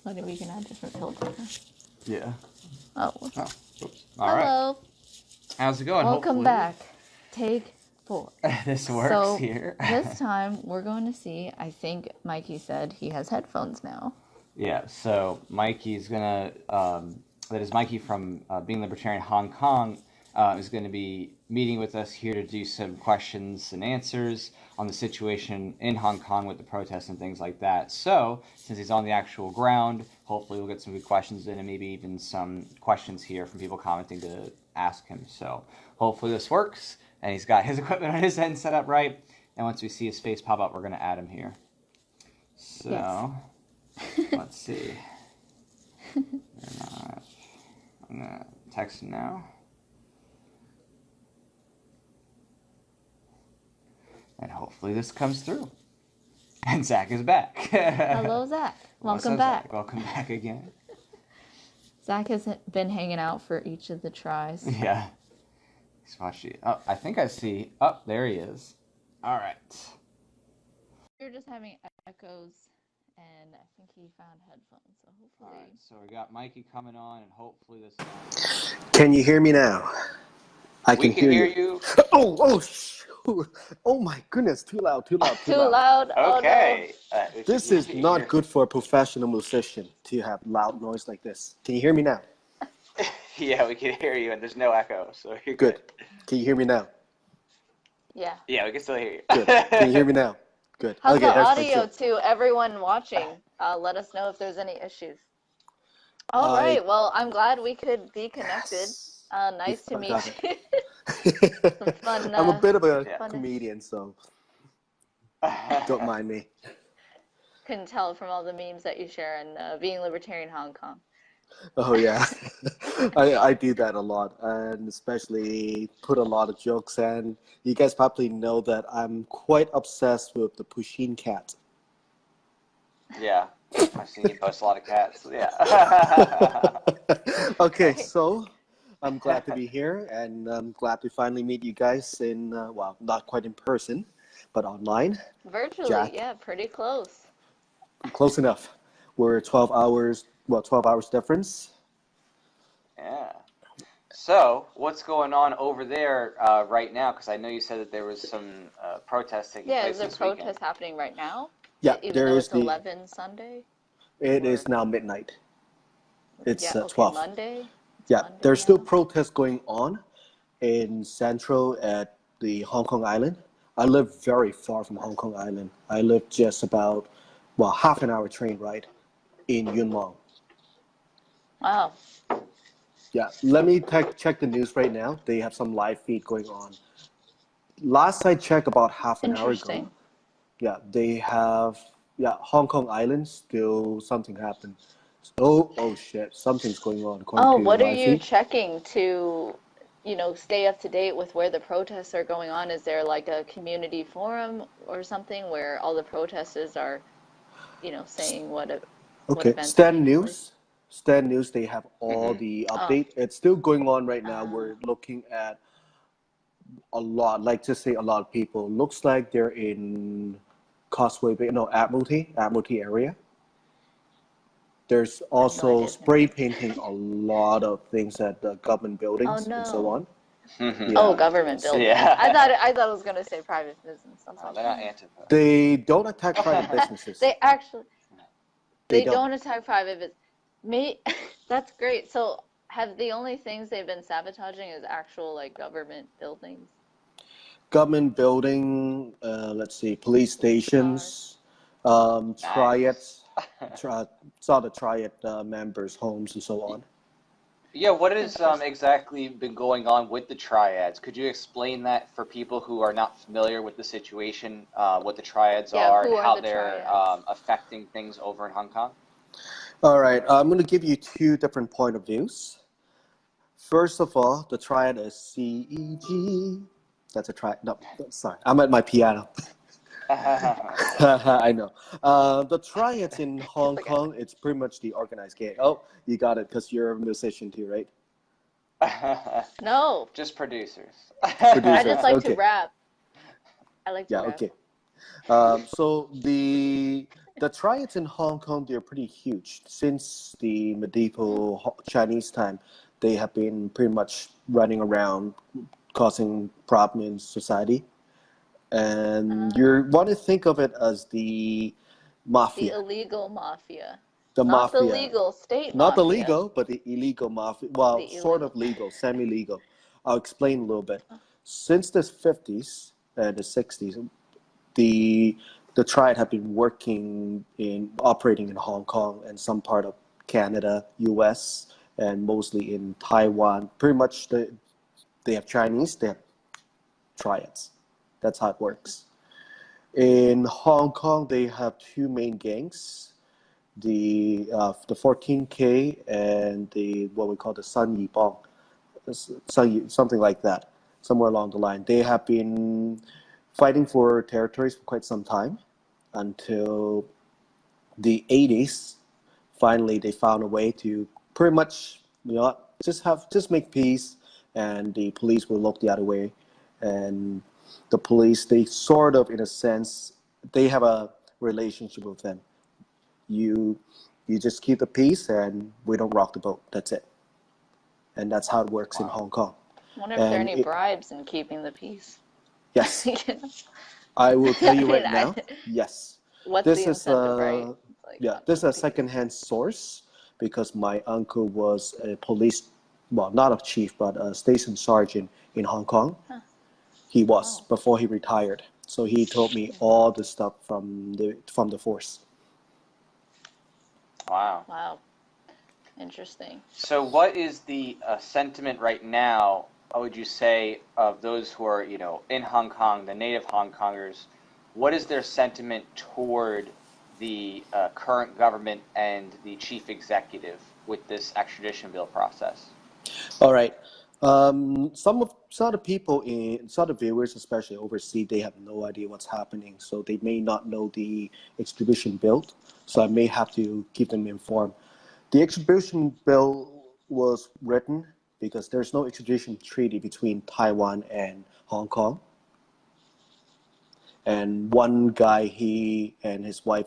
Maybe we can add different filters. Yeah. Oh. Oops. All right. Hello. How's it going? Welcome Hopefully back. Take 4. this works here. This time we're going to see. I think Mikey said he has headphones now. Yeah. So Mikey's gonna. That is Mikey from Being Libertarian Hong Kong. Is going to be meeting with us here to do some questions and answers on the situation in Hong Kong with the protests and things like that. So, since he's on the actual ground, hopefully we'll get some good questions in and maybe even some questions here from people commenting to ask him. So, hopefully this works and he's got his equipment on his end set up right. And once we see his face pop up, we're going to add him here. So, yes. Let's see. I'm going to text him now. And hopefully this comes through. And Zach is back. Hello, Zach. Welcome back. Zach? Welcome back again. Zach has been hanging out for each of the tries. Yeah. He's watching. Oh, I think I see. Oh, there he is. All right. You're just having echoes, and I think he found headphones. So hopefully. All right. So we got Mikey coming on, and hopefully this. Can you hear me now? I can hear you. Oh my goodness, too loud. Too loud. Okay. Oh, no. This is not good for a professional musician to have loud noise like this. Can you hear me now? Yeah, we can hear you, and there's no echo, so you're good. Can you hear me now? Yeah. Yeah, we can still hear you. Good. Can you hear me now? Good. How's the audio to everyone watching? Let us know if there's any issues. All right. Well, I'm glad we could be connected. Nice to meet you. Fun, I'm a bit of a comedian, so don't mind me. Can tell from all the memes that you share and Being Libertarian Hong Kong. Oh yeah, I do that a lot, and especially put a lot of jokes. And you guys probably know that I'm quite obsessed with the Pusheen cat. Yeah, I've seen you post a lot of cats. Yeah. Okay, so I'm glad to be here, and I'm glad to finally meet you guys in, well, not quite in person, but online. Virtually, Jack, yeah, pretty close. Close enough. We're 12 hours difference. Yeah. So, what's going on over there right now? Because I know you said that there was some protesting. Yeah, is there protest happening right now? Yeah, even though it's 11 Sunday? It is now midnight. It's 12. Monday? Yeah, Monday there's now? still protests going on in Central at the Hong Kong Island. I live very far from Hong Kong Island. I live just about, well, half an hour train ride in Yuen Long. Wow. Yeah, let me check the news right now. They have some live feed going on. Last I checked, about half an hour ago. Yeah, they have, Hong Kong Island, still something happened. Oh shit, something's going on. What are you checking to, stay up to date with where the protests are going on? Is there like a community forum or something where all the protesters are, saying what events? Stand News, they have all the update. It's still going on right now. We're looking at a lot of people. Looks like they're in Causeway Bay, Admiralty area. There's also spray painting a lot of things at the government buildings and so on. Oh, government buildings. Yeah. I thought it was going to say private business. They're not anti-private. They don't attack private businesses. They don't attack private businesses. That's great. So have the only things they've been sabotaging is actual government buildings? Government building, let's see, police stations, Triads, saw the Triad members' homes and so on. Yeah, what has exactly been going on with the Triads? Could you explain that for people who are not familiar with the situation, what the Triads are and how they're affecting things over in Hong Kong? All right, I'm going to give you two different point of views. First of all, the Triad is C-E-G. That's a Triad. No, sorry, I'm at my piano. I know. The Triads in Hong Kong, it's pretty much the organized gang. Oh, you got it, because you're a musician too, right? No. Just producers. I just like to rap. I like to rap. Okay. So the The triads in Hong Kong, they're pretty huge. Since the medieval Chinese time, they have been pretty much running around causing problem in society. And you want to think of it as the The mafia. illegal mafia. The Not the mafia. legal state Not the mafia. legal, but the illegal mafia. Well, The sort illegal. of legal, semi-legal. I'll explain a little bit. Since the 50s and the 60s, the the triad have been operating in Hong Kong and some part of Canada, US, and mostly in Taiwan. Pretty much they have Chinese, they have triads. That's how it works. In Hong Kong, they have two main gangs, the 14K and the what we call the Sun Yibong, something like that, somewhere along the line. They have been fighting for territories for quite some time until the 80s. Finally, they found a way to pretty much just make peace, and the police will look the other way. And the police, they sort of, in a sense, they have a relationship with them. You you just keep the peace, and we don't rock the boat. That's it. And that's how it works in Hong Kong. I wonder if there are And any bribes in keeping the peace. yes, You know? I will tell you I mean, right now. Yes, what's this the is incentive, right? It's like yeah, not this is to a be- secondhand source because my uncle was a police, well, not a chief, but a station sergeant in Hong Kong. Huh. He was Oh. before he retired. So he told me all the stuff from the force. Wow. Wow. Interesting. So, what is the sentiment right now? Would you say of those who are, in Hong Kong, the native Hong Kongers? What is their sentiment toward the current government and the chief executive with this extradition bill process? All right. Some of the people some of the viewers, especially overseas, they have no idea what's happening, so they may not know the extradition bill. So I may have to keep them informed. The extradition bill was written because there's no extradition treaty between Taiwan and Hong Kong. And one guy, he and his wife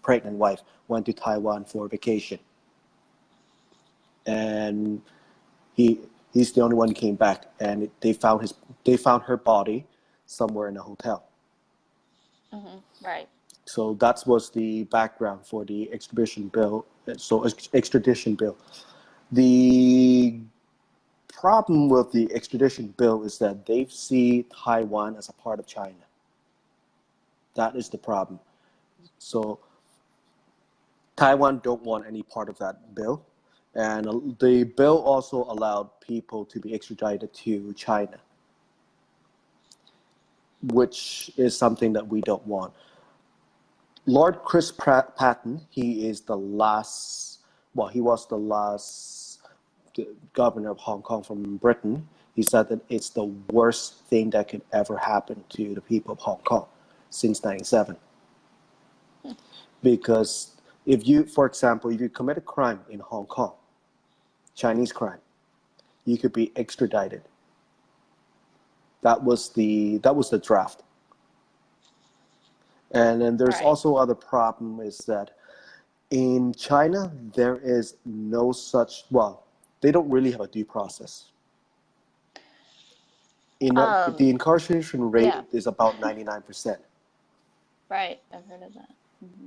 pregnant wife, went to Taiwan for vacation. And he's the only one who came back, and they found her body somewhere in a hotel. Right. So that was the background for the extradition bill. Extradition bill. The problem with the extradition bill is that they see Taiwan as a part of China. That is the problem. So Taiwan don't want any part of that bill. And the bill also allowed people to be extradited to China, which is something that we don't want. Lord Chris Patten, he was the last governor of Hong Kong from Britain. He said that it's the worst thing that could ever happen to the people of Hong Kong since 1997. Because for example, if you commit a crime in Hong Kong, Chinese crime, you could be extradited. That was the draft. And then there's Right. also other problem is that in China there is no such, well, they don't really have a due process. The incarceration rate Yeah. is about 99%. Right. I've heard of that.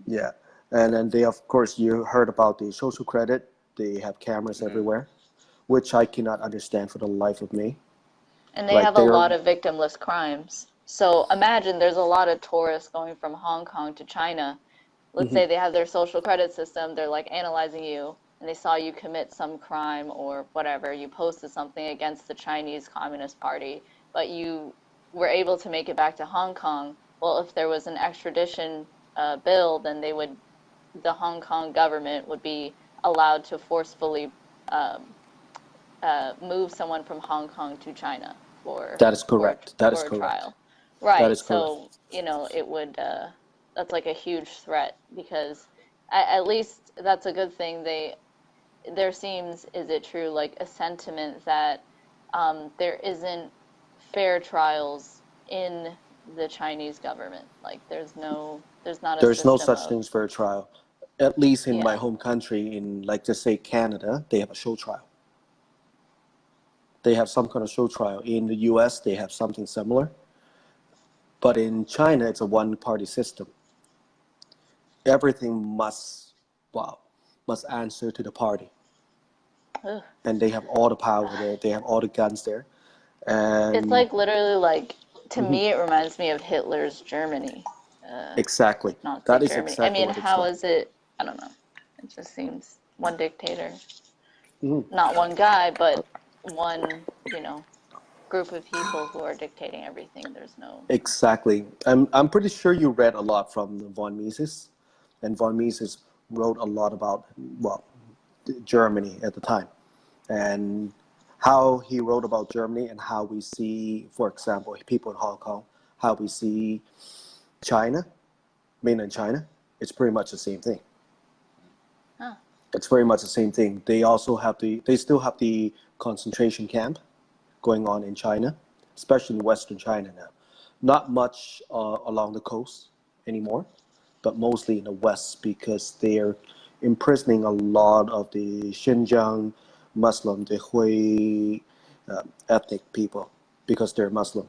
Yeah. And then they, of course, you heard about the social credit. They have cameras everywhere, which I cannot understand for the life of me. And they Like have a lot of victimless crimes. So imagine there's a lot of tourists going from Hong Kong to China. Let's say they have their social credit system. They're like analyzing you, and they saw you commit some crime or whatever. You posted something against the Chinese Communist Party, but you were able to make it back to Hong Kong. Well, if there was an extradition bill, then the Hong Kong government would be allowed to forcefully move someone from Hong Kong to China for That is correct. That is for a correct. trial. Right. That is correct. So, it would that's like a huge threat because at least that's a good thing. There seems, is it true, like a sentiment that there isn't fair trials in the Chinese government. Like there's not a There's no system such of things for a trial. At least in my yeah. home country, in like just say Canada, they have a show trial. They have some kind of show trial. In the US, they have something similar. But in China, it's a one-party system. Everything must answer to the party. Ugh. And they have all the power there. They have all the guns there. It's And like literally like to me it reminds me of Hitler's Germany. exactly, Nazi that is Germany. I exactly mean, what it's how like. is it? I don't know. It just seems one dictator, Mhm. not one guy, but one, group of people who are dictating everything. There's no. Exactly. I'm pretty sure you read a lot from von Mises, and von Mises wrote a lot about, well, Germany at the time, and how he wrote about Germany and how we see, for example, people in Hong Kong, how we see China, mainland China. It's pretty much the same thing. Huh. It's very much the same thing. They still have the concentration camp going on in China, especially in Western China now. Not much along the coast anymore, but mostly in the west because they're imprisoning a lot of the Xinjiang Muslim, the Hui ethnic people because they're Muslim.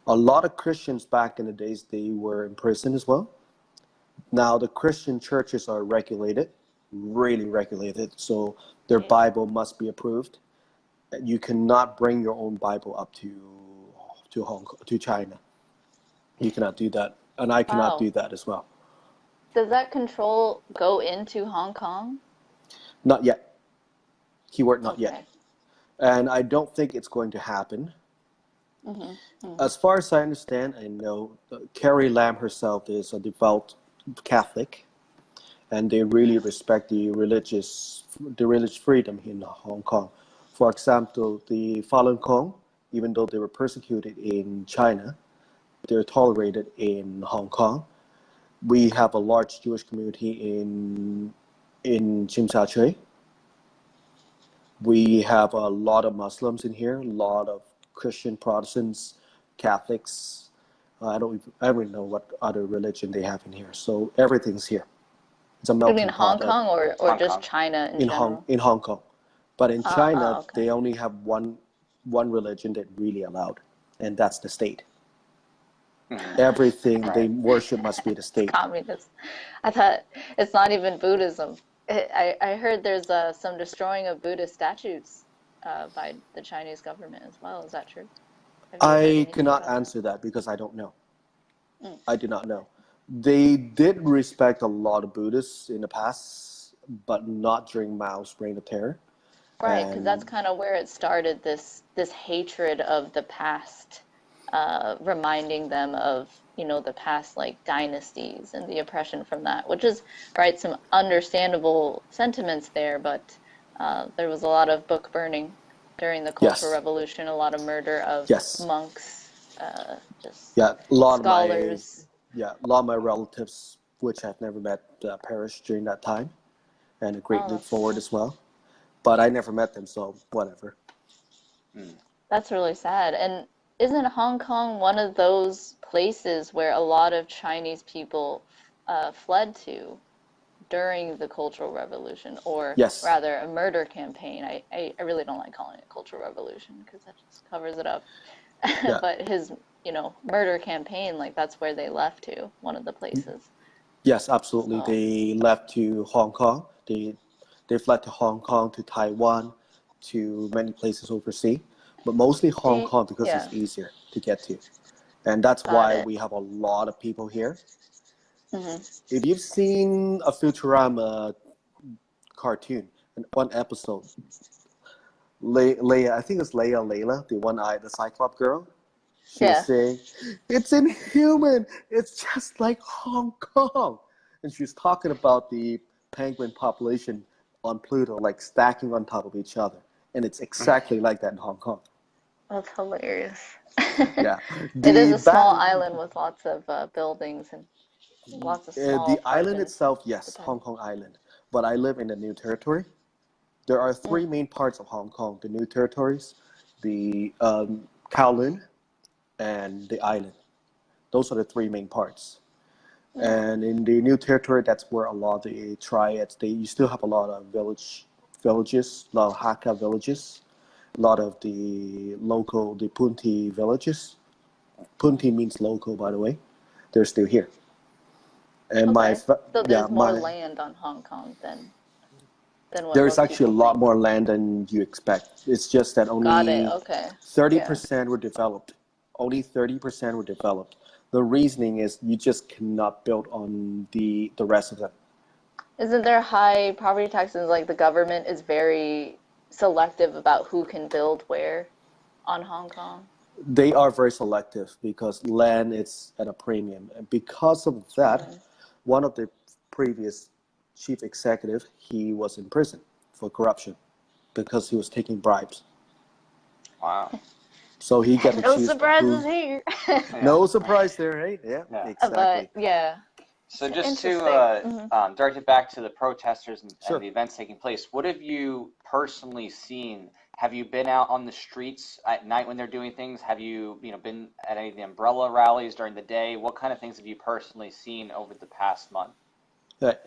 A lot of Christians back in the days, they were in prison as well. Now the Christian churches are regulated, really regulated, so their Right. Bible must be approved. You cannot bring your own Bible up to China. You cannot do that, and I cannot Wow. do that as well. Does that control go into Hong Kong? Not yet. Keyword not yet. Okay. And I don't think it's going to happen. As far as I understand, I know Carrie Lam herself is a devout Catholic, and they really respect the religious freedom in Hong Kong. For example, the Falun Gong, even though they were persecuted in China, they're tolerated in Hong Kong. We have a large Jewish community in Tsim Sha Tsui. We have a lot of Muslims in here, a lot of Christian, Protestants, Catholics. I don't even know what other religion they have in here. So everything's here. It's a You mean melting Hong pot Kong or Hong just Kong. China in general? in Hong Kong. But in China, Okay. they only have one religion that really allowed, and that's the state. Everything they worship must be the It's state. communist. I thought it's not even Buddhism. I heard there's some destroying of Buddhist statues by the Chinese government as well. Is that true? Have you heard I anything cannot about that? answer that because I don't know. Mm. I do not know. They did respect a lot of Buddhists in the past, but not during Mao's reign of terror. Right, because that's And kind of where it started, this hatred of the past, reminding them of, the past like dynasties and the oppression from that, which is, right, some understandable sentiments there, but there was a lot of book burning during the Cultural yes, Revolution, a lot of murder of yes, monks, just yeah, scholars. a lot of my relatives, which I've never met, perished during that time, and a great Oh, leap forward as well. But I never met them, so whatever. that's really sad. And isn't Hong Kong one of those places where a lot of Chinese people fled to during the Cultural Revolution, or Yes, rather a murder campaign? I really don't like calling it Cultural Revolution because that just covers it up. yeah, But his, murder campaign, like that's where they left to, one of the places. yes, absolutely. So, They left to Hong Kong. They fled to Hong Kong, to Taiwan, to many places overseas, but mostly Hong Kong because yeah, it's easier to get to. And that's got why it. we have a lot of people here. Hmm. If you've seen a Futurama cartoon, in one episode, Leia, I think it's Layla, the one-eyed, the Cyclops girl, she was Yeah. saying, "It's inhuman. It's just like Hong Kong." And she's talking about the penguin population on Pluto, like stacking on top of each other. And it's exactly like that in Hong Kong. That's hilarious. Yeah. It is The a small bat, island with lots of buildings and lots of small the island apartments. itself, yes, Hong Kong Island. But I live in the New Territory. There are Mm. three main parts of Hong Kong: the New Territories, the Kowloon, and the island. Those are the three main parts. And in the new territory, that's where a lot of the triads, you still have a lot of villages, a lot of Hakka villages, a lot of the Punti villages. Punti means local, by the way. They're still here. And Okay. So there's more land on Hong Kong than what there's most actually a people lot think. more land than you expect. It's just that Got it. only Okay. 30% were developed. Only 30% were developed. The reasoning is you just cannot build on the rest of them. Isn't there high property taxes? Like the government is very selective about who can build where on Hong Kong? They are very selective because land is at a premium. And because of that, one of the previous chief executive, he was in prison for corruption because he was taking bribes. Wow. So he got to No choose surprises here. No surprise there, right? Yeah, exactly. But yeah. So just to Interesting. direct it back to the protesters and Sure. the events taking place, what have you personally seen? Have you been out on the streets at night when they're doing things? Have you been at any of the umbrella rallies during the day? What kind of things have you personally seen over the past month? Right.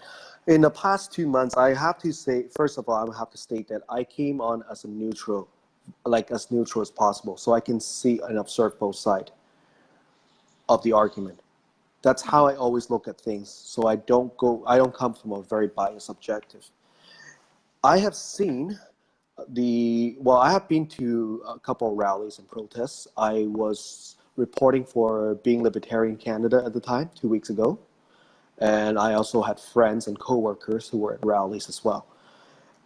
In the past 2 months, I have to say, first of all, I have to state that I came on as a neutral, like as neutral as possible, so I can see and observe both sides of the argument. That's how I always look at things. So I don't come from a very biased objective. I have seen I have been to a couple of rallies and protests. I was reporting for Being Libertarian Canada at the time, 2 weeks ago. And I also had friends and coworkers who were at rallies as well.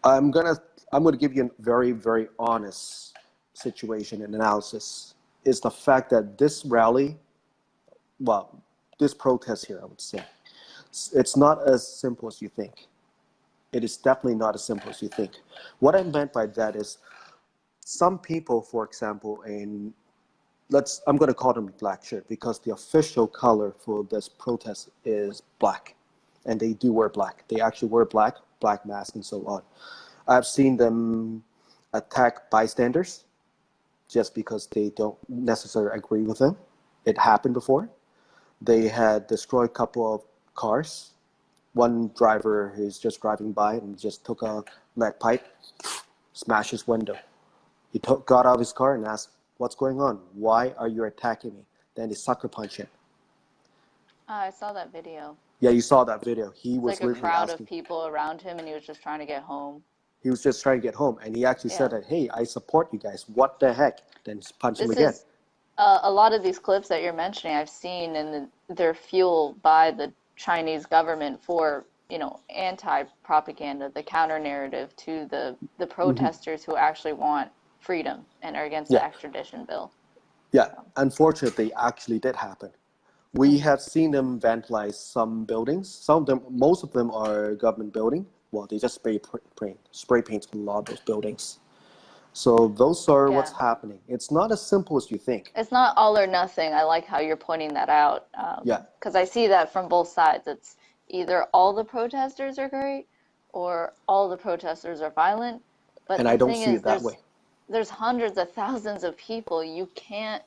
I'm gonna give you a very, very honest situation and analysis. Is the fact that this protest here, I would say, it's not as simple as you think. It is definitely not as simple as you think. What I meant by that is some people, for example, I'm going to call them black shirt because the official color for this protest is black. And they do wear black. They actually wear black mask and so on. I've seen them attack bystanders just because they don't necessarily agree with them. It happened before. They had destroyed a couple of cars. One driver is just driving by and just took a lead pipe, smashed his window. He got out of his car and asked, "What's going on? Why are you attacking me?" Then they sucker punch him. I saw that video. Yeah, you saw that video. He was Like a literally crowd asking. of people around him, and he was just trying to get home. He was just trying to get home, and he actually said that, "Hey, I support you guys. What the heck?" Then punch him again. A lot of these clips that you're mentioning, I've seen, and they're fueled by the Chinese government for anti-propaganda, the counter narrative to the protesters who actually want freedom and are against the extradition bill. Yeah, unfortunately, actually did happen. We have seen them vandalize some buildings. Most of them are government building. Well, they just spray paint a lot of those buildings. So those are what's happening. It's not as simple as you think. It's not all or nothing. I like how you're pointing that out. Because I see that from both sides. It's either all the protesters are great or all the protesters are violent. But And I don't see it that way. There's hundreds of thousands of people. You cannot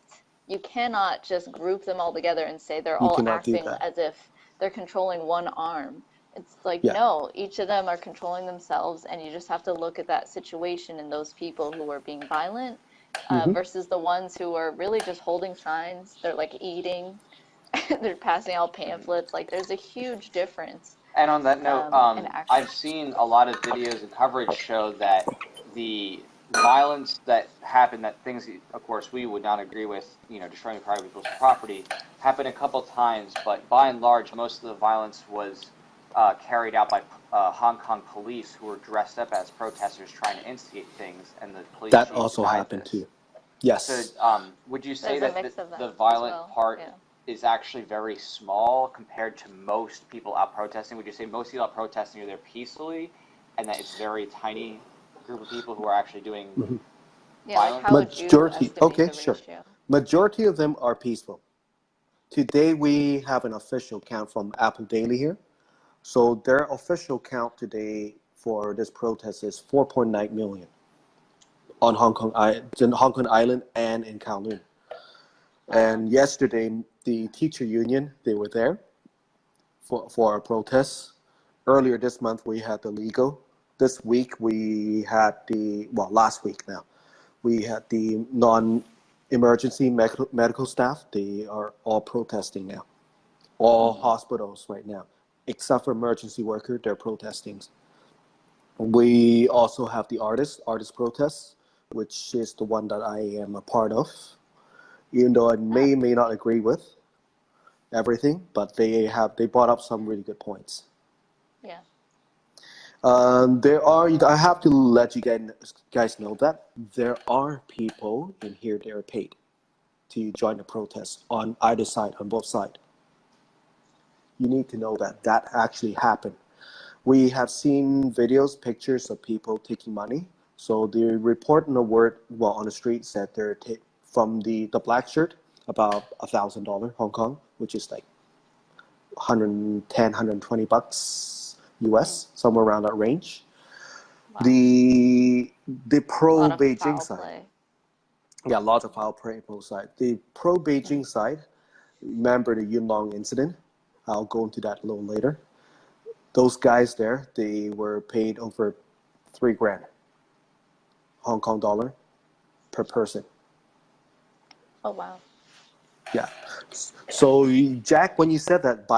just group them all together and say they're all acting as if they're controlling one arm. It's like, no, each of them are controlling themselves, and you just have to look at that situation and those people who are being violent versus the ones who are really just holding signs. They're like eating, they're passing out pamphlets. Like there's a huge difference. And on that note, I've seen a lot of videos and coverage show that the violence that happened, that things, of course, we would not agree with, destroying private people's property, happened a couple times, but by and large, most of the violence was carried out by Hong Kong police who were dressed up as protesters trying to instigate things, and the police. That also happened too. Yes. So, would you say that the violent part is actually very small compared to most people out protesting? Would you say most people out protesting are there peacefully, and that it's very tiny group of people who are actually doing violence? Like how would you estimate the ratio? Majority of them are peaceful. Today we have an official count from Apple Daily here. So their official count today for this protest is 4.9 million on Hong Kong Island and in Kowloon. And yesterday, the teacher union, they were there for a protest. Earlier this month, we had the legal. This week, we had last week now, we had the non-emergency medical staff. They are all protesting now. All hospitals right now, except for emergency worker, they're protesting. We also have the artist protests, which is the one that I am a part of. Even though I may not agree with everything, but they brought up some really good points. Yeah. I have to let you guys know that there are people in here that are paid to join the protest on either side, on both sides. You need to know that actually happened. We have seen videos, pictures of people taking money. So the report on the street said they're from the black shirt, about $1,000 Hong Kong, which is like 110, 120 bucks US, somewhere around that range. Wow. The pro Beijing side. Play. Yeah, lots of foul play both sides. The pro Beijing side, remember the Yun Long incident? I'll go into that a little later. Those guys there, they were paid over $3,000 Hong Kong dollar per person. Oh wow. Yeah. So Jack, when you said that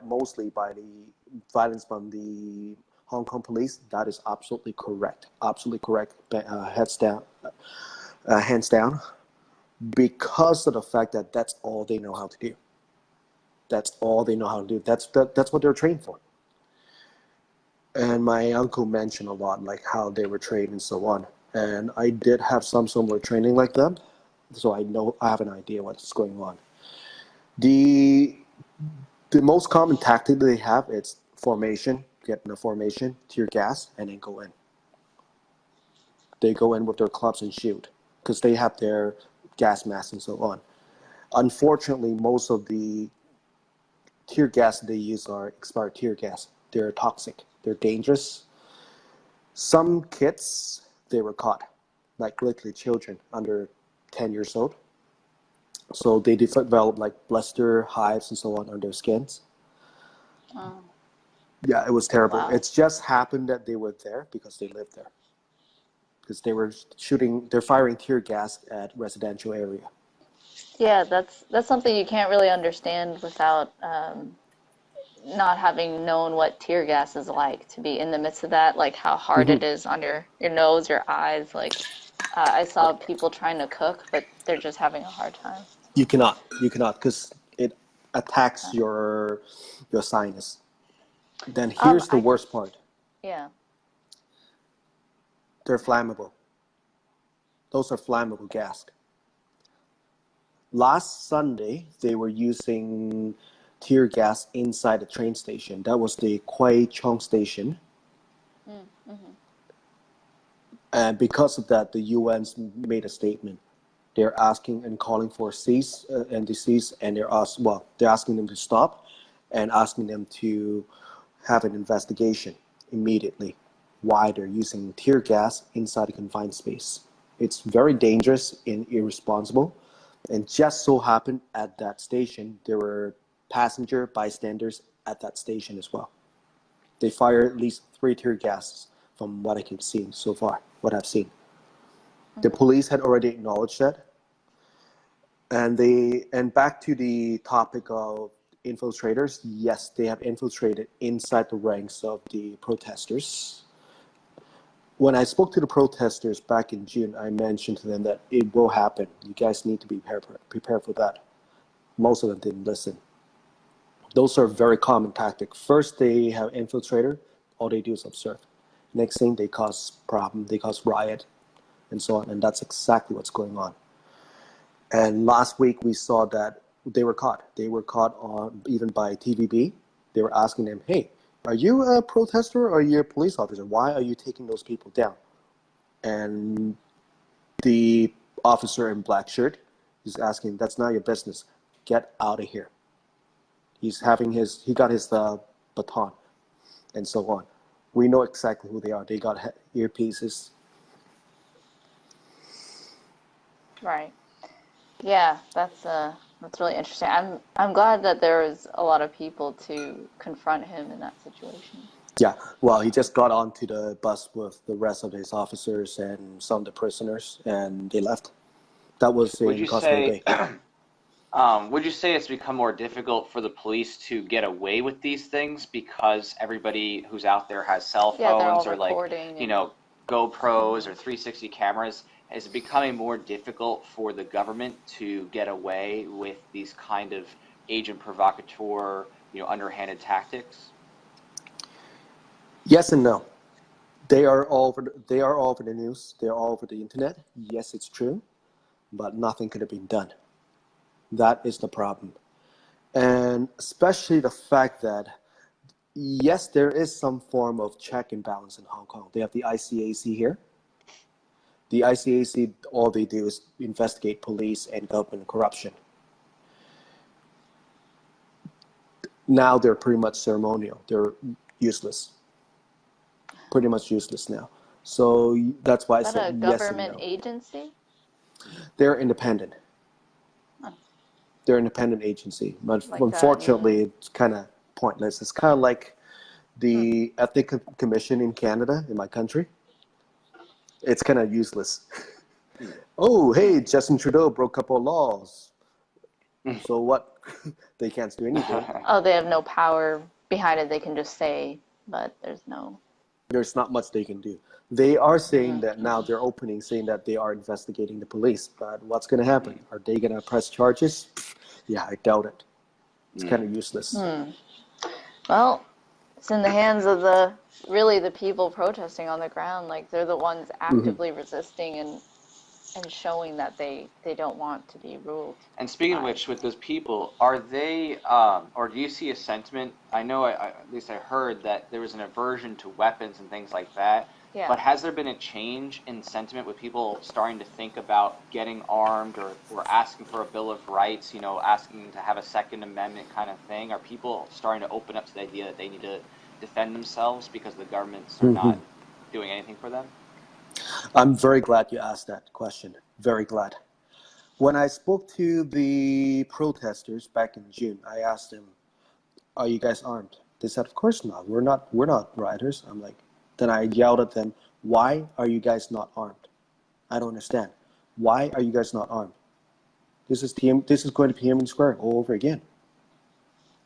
mostly by the violence from the Hong Kong police, that is absolutely correct. Absolutely correct. Hands down. Because of the fact that that's all they know how to do. That's all they know how to do. That's what they're trained for. And my uncle mentioned a lot, like how they were trained and so on. And I did have some similar training like that, so I have an idea what's going on. The most common tactic they have is formation, get in a formation, tear gas, and then go in. They go in with their clubs and shoot because they have their gas masks and so on. Unfortunately, most of the tear gas they use are expired tear gas. They're toxic. They're dangerous. Some kids, they were caught, like literally children under 10 years old. So they developed like blister, hives, and so on their skins. Oh. Yeah, it was terrible. Wow. It's just happened that they were there because they lived there. Because they're firing tear gas at residential area. Yeah, that's something you can't really understand without not having known what tear gas is like, to be in the midst of that, like how hard it is on your nose, your eyes. Like I saw people trying to cook, but they're just having a hard time. You cannot, because it attacks your sinus. Then here's the worst part. Yeah. They're flammable. Those are flammable gas. Last Sunday, they were using tear gas inside the train station. That was the Kwai Chong station. Mm-hmm. And because of that, the UN's made a statement. They're asking and calling for cease and desist, and they're asking them to stop and asking them to have an investigation immediately why they're using tear gas inside a confined space. It's very dangerous and irresponsible. And just so happened at that station, there were passenger bystanders at that station as well. They fired at least 3 tear gases from what I can see so far, what I've seen. The police had already acknowledged that. And back to the topic of infiltrators, yes, they have infiltrated inside the ranks of the protesters. When I spoke to the protesters back in June, I mentioned to them that it will happen. You guys need to be prepared for that. Most of them didn't listen. Those are very common tactics. First, they have infiltrator. All they do is observe. Next thing, they cause problem. They cause riot, and so on. And that's exactly what's going on. And last week, we saw that they were caught. They were caught even by TVB. They were asking them, hey, are you a protester or are you a police officer? Why are you taking those people down? And the officer in black shirt is asking, that's not your business. Get out of here. He got his baton and so on. We know exactly who they are. They got earpieces. Right. Yeah, that's really interesting. I'm glad that there was a lot of people to confront him in that situation. Yeah, well, he just got onto the bus with the rest of his officers and some of the prisoners, and they left. That was Would in you Causeway say Bay. would you say it's become more difficult for the police to get away with these things because everybody who's out there has cell Yeah, they're all phones or like, recording you and know, GoPros or 360 cameras? Is it becoming more difficult for the government to get away with these kind of agent provocateur, underhanded tactics? Yes and no. They are all over the news. They are all over the internet. Yes, it's true, but nothing could have been done. That is the problem. And especially the fact that, yes, there is some form of check and balance in Hong Kong. They have the ICAC here. The ICAC, all they do is investigate police and government corruption. Now they're pretty much ceremonial. They're useless. Pretty much useless now. So that's why I is that a said yes and government no. agency? They're independent. Huh. They're an independent agency. But Like unfortunately, it's kind of pointless. It's kind of like hmm. the Ethics Commission in Canada, in my country. It's kind of useless. Oh, hey, Justin Trudeau broke a couple of laws. So what? They can't do anything. Oh, they have no power behind it. They can just say, but there's no. There's not much they can do. They are saying that now Mm-hmm. they're opening, saying that they are investigating the police. But what's going to happen? Are they going to press charges? Yeah, I doubt it. It's kind of useless. Well, it's in the hands of the people protesting on the ground. Like they're the ones Mm-hmm. actively resisting and showing that they don't want to be ruled And speaking of by. which, with those people, are they, or do you see a sentiment? I know, at least I heard that there was an aversion to weapons and things like that. Yeah. But has there been a change in sentiment with people starting to think about getting armed or asking for a Bill of Rights, asking to have a Second Amendment kind of thing? Are people starting to open up to the idea that they need to defend themselves because the governments are Mm-hmm. not doing anything for them? I'm very glad you asked that question. Very glad. When I spoke to the protesters back in June, I asked them, "Are you guys armed?" They said, "Of course not. We're not rioters." I'm like, then I yelled at them, "Why are you guys not armed? I don't understand. Why are you guys not armed? This is going to Tiananmen Square all over again."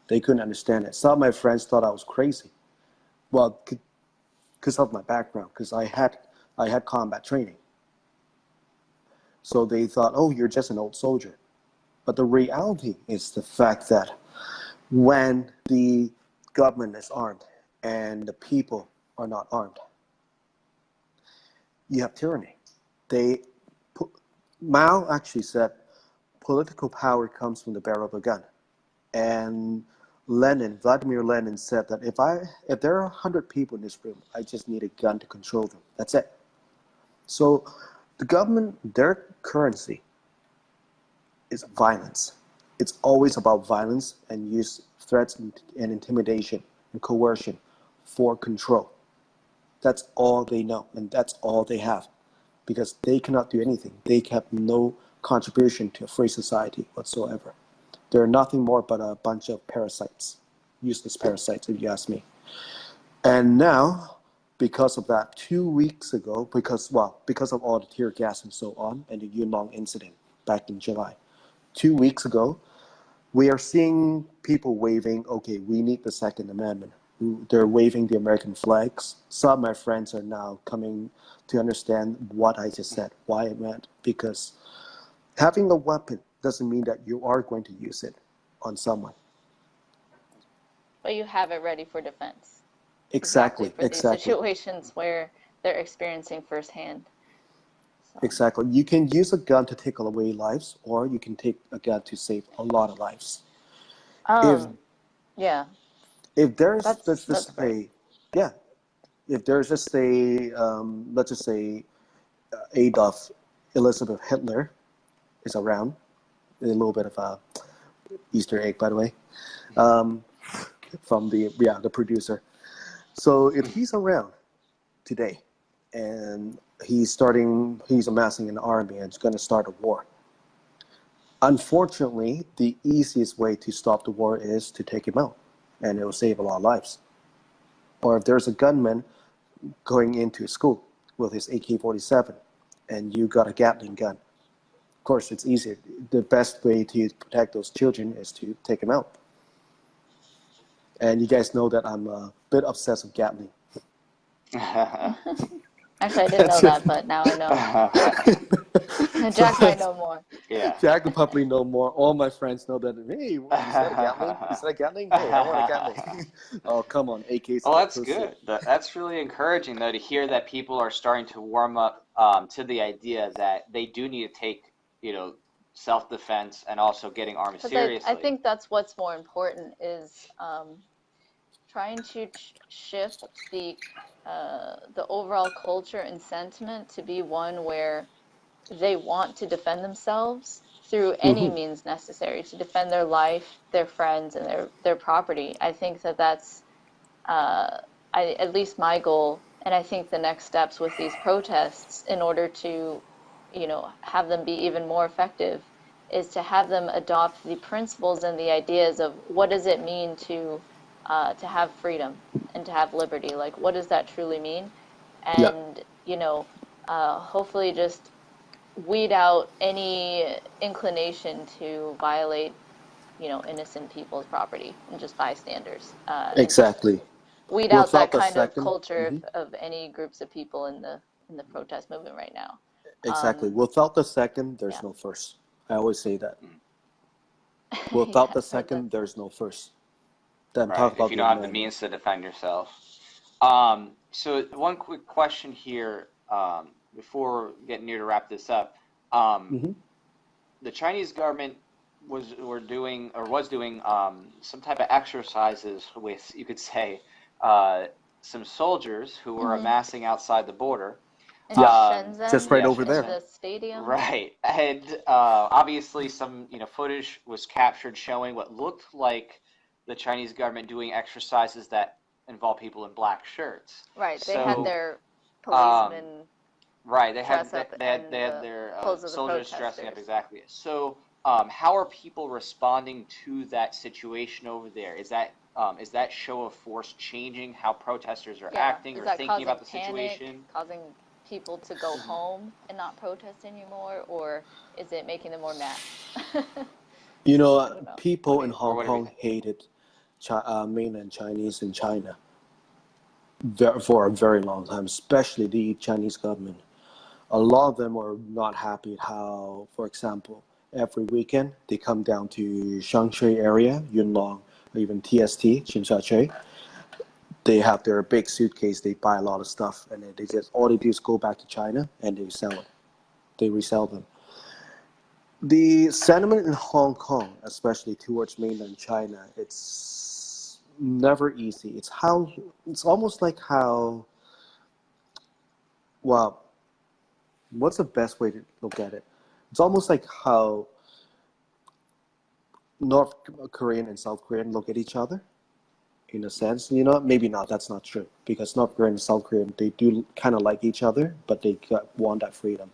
They couldn't understand it. Some of my friends thought I was crazy. Well, because of my background, because I had combat training. So they thought, "Oh, you're just an old soldier." But the reality is the fact that when the government is armed and the people are not armed, you have tyranny. They Mao actually said political power comes from the barrel of a gun. And Vladimir Lenin said that if there are 100 people in this room, I just need a gun to control them. That's it. So the government, their currency is violence. It's always about violence and use threats and intimidation and coercion for control. That's all they know, and that's all they have, because they cannot do anything. They have no contribution to a free society whatsoever. They're nothing more but a bunch of parasites, useless parasites, if you ask me. And now, because of that, 2 weeks ago, because of all the tear gas and so on, and the Yunlong incident back in July, 2 weeks ago, we are seeing people waving, okay, we need the Second Amendment. They're waving the American flags. Some of my friends are now coming to understand what I just said, why it meant. Because having a weapon doesn't mean that you are going to use it on someone. But you have it ready for defense. Exactly. For these situations where they're experiencing firsthand. So. Exactly. You can use a gun to take away lives, or you can take a gun to save a lot of lives. Yeah. If there's That's if there's just a let's just say Adolf Elizabeth Hitler is around, a little bit of a Easter egg, by the way, from the producer. So if he's around today, and he's amassing an army and is going to start a war, Unfortunately, the easiest way to stop the war is to take him out, and it will save a lot of lives. Or if there's a gunman going into school with his AK-47, and you got a Gatling gun, of course, it's easier. The best way to protect those children is to take them out. And you guys know that I'm a bit obsessed with Gatling. Actually, I didn't know that, but now I know. Jack might know more. Yeah. Jack will probably know more. All my friends know that. Hey, is that a Gatling? Is that a Gatling? Hey, I want a Gatling. Oh, come on, AKs. Oh, that's good. That's really encouraging, though, to hear that people are starting to warm up to the idea that they do need to take, self-defense and also getting armed seriously. I think that's what's more important is trying to shift the overall culture and sentiment to be one where they want to defend themselves through any means necessary to defend their life, their friends, and their property. I think that's at least my goal, and I think the next steps with these protests in order to, have them be even more effective is to have them adopt the principles and the ideas of what does it mean to have freedom and to have liberty. Like, what does that truly mean? And, hopefully just weed out any inclination to violate, innocent people's property and just bystanders. Exactly. Weed out that kind of culture of any groups of people in the protest movement right now. Exactly. Without the second, there's no first. I always say that. Without the second, there's no first. Then right. talk about if you don't have the means to defend yourself. So one quick question here before getting near to wrap this up. The Chinese government was doing some type of exercises with, you could say, some soldiers who were amassing outside the border. Shenzhen, just right over there. The stadium. Right, and obviously some footage was captured showing what looked like the Chinese government doing exercises that involve people in black shirts. Right, they had their policemen. Right, they had their soldiers dressing up exactly. So, how are people responding to that situation over there? Is that show of force changing how protesters are acting or thinking about the situation? Causing people to go home and not protest anymore, or is it making them more mad? People in Hong Kong hated mainland Chinese in China for a very long time, especially the Chinese government. A lot of them are not happy how, for example, every weekend they come down to Shangshui area, Yunlong, or even TST, Tsim They have their big suitcase, they buy a lot of stuff, and then all they do is go back to China and they sell it. They resell them. The sentiment in Hong Kong, especially towards mainland China, it's never easy. It's almost like how, well, what's the best way to look at it? It's almost like how North Korean and South Korean look at each other, in a sense. Maybe not, that's not true, because North Korean and South Korean, they do kind of like each other, but they want that freedom.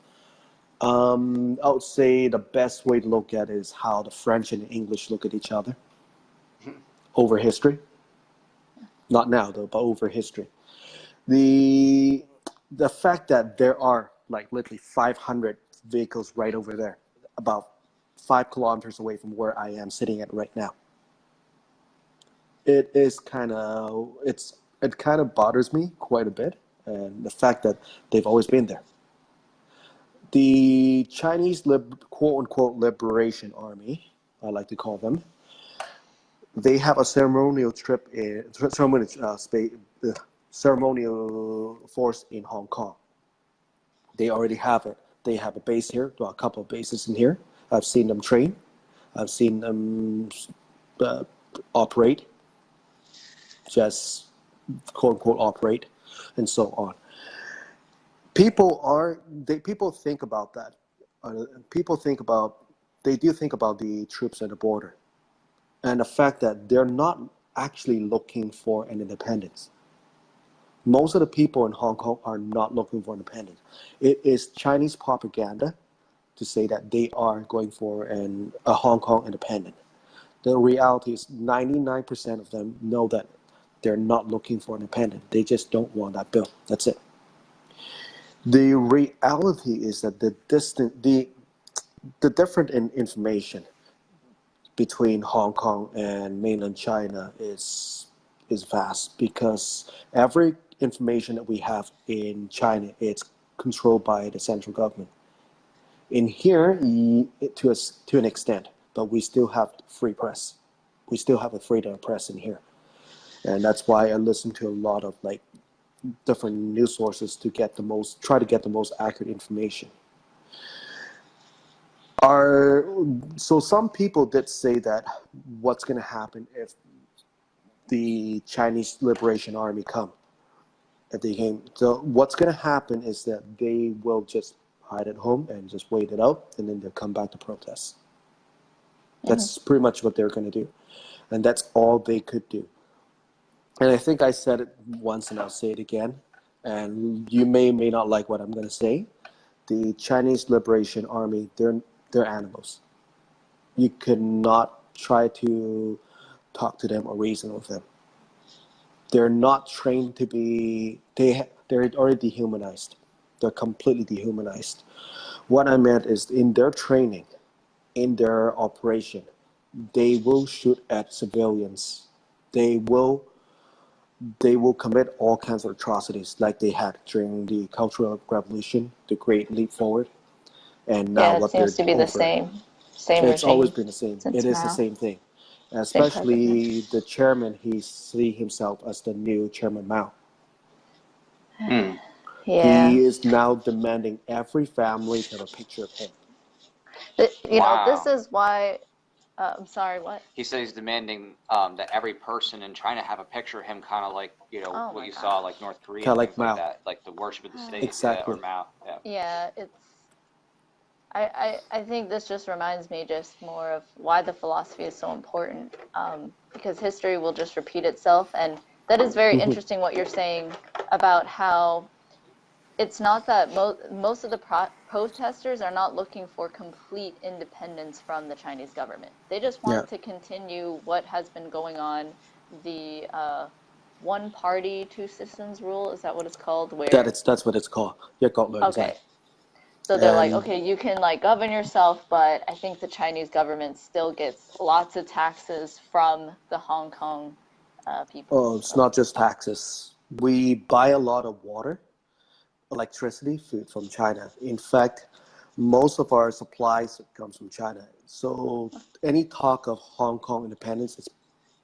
I would say the best way to look at it is how the French and the English look at each other over history. Not now, though, but over history. The fact that there are literally 500 vehicles right over there, about 5 kilometers away from where I am sitting at right now. It kind of bothers me quite a bit, and the fact that they've always been there. The Chinese quote-unquote Liberation Army, I like to call them, they have a ceremonial ceremonial force in Hong Kong. They already have it. They have a base here, a couple of bases in here. I've seen them train. I've seen them operate, just quote-unquote operate, and so on. People think about that. They do think about the troops at the border, and the fact that they're not actually looking for an independence. Most of the people in Hong Kong are not looking for independence. It is Chinese propaganda to say that they are going for a Hong Kong independent. The reality is 99% of them know that they're not looking for independence. They just don't want that bill. That's it. The reality is that the different in information between Hong Kong and mainland China is vast, because every information that we have in China, it's controlled by the central government. In here, to an extent, but we still have free press. We still have a freedom of press in here, and that's why I listen to a lot of like different news sources to try to get the most accurate information. So some people did say that what's going to happen if the Chinese Liberation Army come. If they came, so what's going to happen is that they will just hide at home and just wait it out, and then they'll come back to protest. That's pretty much what they're going to do, and that's all they could do. And I think I said it once, and I'll say it again, and you may not like what I'm going to say. The Chinese Liberation Army, they're animals. You cannot try to talk to them or reason with them. They're not trained to be. They're already dehumanized. They're completely dehumanized. What I meant is, in their training, in their operation, they will shoot at civilians. They will commit all kinds of atrocities, like they had during the Cultural Revolution, the Great Leap Forward, and now it what seems to be the same It's always regime been the same. since It is the Mao. same thing. Same president. Especially the chairman, he see himself as the new Chairman Mao. Hmm. Yeah. He is now demanding every family to have a picture of him. You know, this Wow. is why. I'm sorry, what? He said he's demanding that every person in China have a picture of him, kind of like, you know, Oh what my you God. saw, like North Korea, Kinda and like things like Mao. that, like the worship of the state, Exactly. or Mao. Yeah. Yeah, it's. I think this just reminds me just more of why the philosophy is so important, because history will just repeat itself, and that is very interesting what you're saying about how it's not that most of the protesters are not looking for complete independence from the Chinese government. They just want to continue what has been going on, the one party, two systems rule. Is that what it's called? Where That's what it's called. Jack Lloyd. okay, so they're like, And okay, you can like govern yourself, but I think the Chinese government still gets lots of taxes from the Hong Kong people. it's not just taxes. We buy a lot of water, electricity, food from China. In fact, most of our supplies comes from China. So any talk of Hong Kong independence is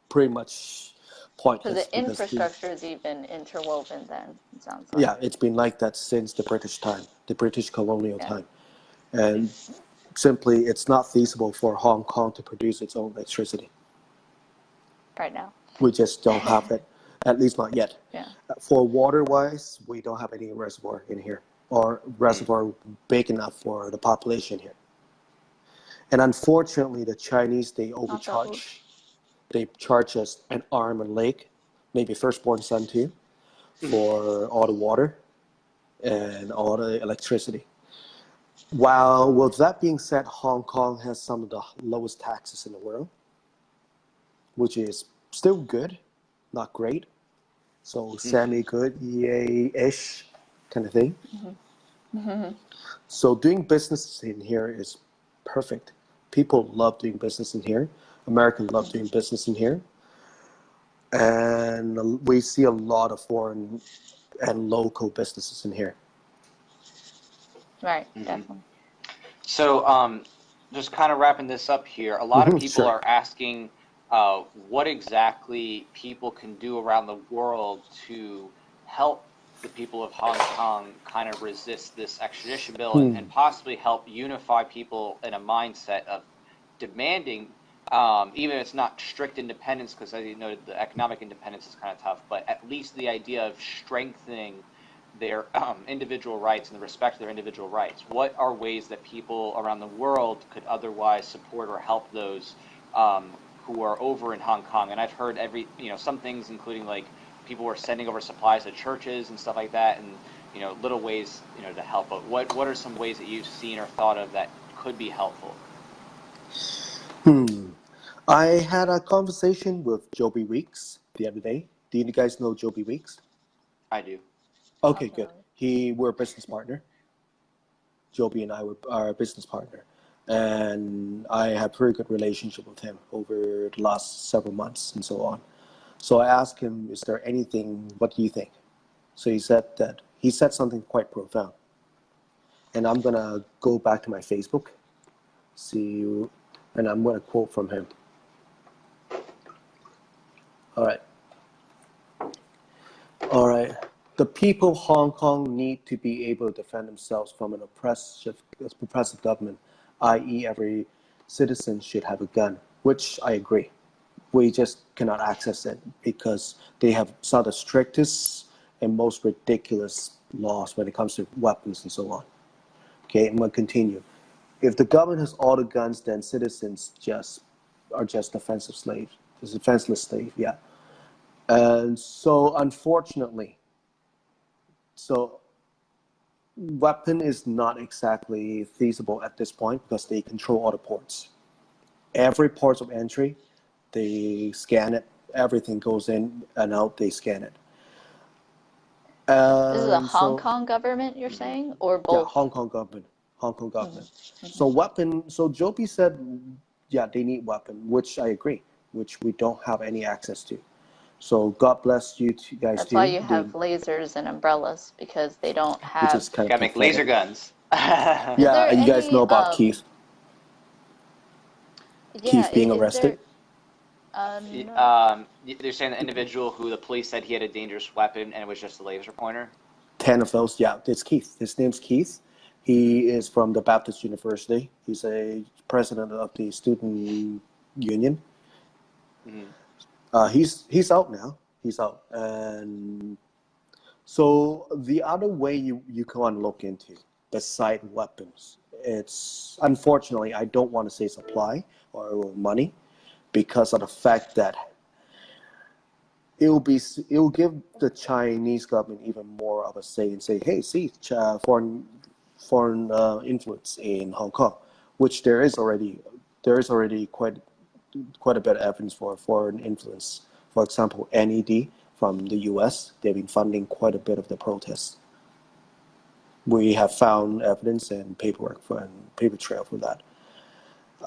pretty much So pointless, the because infrastructure is even interwoven then, it sounds like. it's been like that since the British time, the British colonial Yeah. time. And simply, it's not feasible for Hong Kong to produce its own electricity. Right now. We just don't have it, at least not yet. Yeah. For water-wise, we don't have any reservoir in here, or reservoir big enough for the population here. And unfortunately, the Chinese, they overcharge. They charge us an arm and leg, maybe firstborn son too, for all the water and all the electricity. While, with that being said, Hong Kong has some of the lowest taxes in the world, which is still good, not great. So semi-good, yay-ish kind of thing. So doing business in here is perfect. People love doing business in here. Americans love doing business in here. And we see a lot of foreign and local businesses in here. Right, definitely. So, just kind of wrapping this up here, a lot of people Sure. are asking what exactly people can do around the world to help the people of Hong Kong kind of resist this extradition bill, and possibly help unify people in a mindset of demanding, even if it's not strict independence, because as you noted, the economic independence is kind of tough, but at least the idea of strengthening their individual rights and the respect of their individual rights. What are ways that people around the world could otherwise support or help those who are over in Hong Kong? And I've heard some things, including like people were sending over supplies to churches and stuff like that, and little ways to help. But what are some ways that you've seen or thought of that could be helpful? I had a conversation with Joby Weeks the other day. Do you guys know Joby Weeks? I do. Okay, Not good. really. We're a business partner. Joby and I are a business partner. And I have a very good relationship with him over the last several months and so on. So I asked him, is there anything, what do you think? So he said something quite profound. And I'm going to go back to my Facebook, and I'm going to quote from him. All right. The people of Hong Kong need to be able to defend themselves from an oppressive government, i.e. every citizen should have a gun, which I agree. We just cannot access it because they have some of the strictest and most ridiculous laws when it comes to weapons and so on. Okay, I'm going to continue. If the government has all the guns, then citizens are just defenseless slaves, yeah. And so, unfortunately, weapon is not exactly feasible at this point because they control all the ports. Every port of entry, they scan it. Everything goes in and out, they scan it. This is a And Hong so, Kong government, you're saying, or yeah, both? Hong Kong government. So Joby said, yeah, they need weapon, which I agree, which we don't have any access to. So God bless you guys That's why too. you have lasers and umbrellas, because they don't Which have. is kind Gotta of make laser pathetic. guns. Is Yeah, there and you guys any know about Keith yeah, being is there arrested. no. They're saying the individual who the police said he had a dangerous weapon and it was just a laser pointer. 10 of those, yeah, it's Keith. His name's Keith. He is from the Baptist University. He's a president of the student union. Mm-hmm. He's out now. He's out, and so the other way you can look into beside weapons, it's unfortunately I don't want to say supply or money, because of the fact that it will give the Chinese government even more of a say and say, hey, see, foreign influence in Hong Kong, which there is already quite a bit of evidence for foreign influence. For example, NED from the US, they've been funding quite a bit of the protests. We have found evidence and paper trail for that,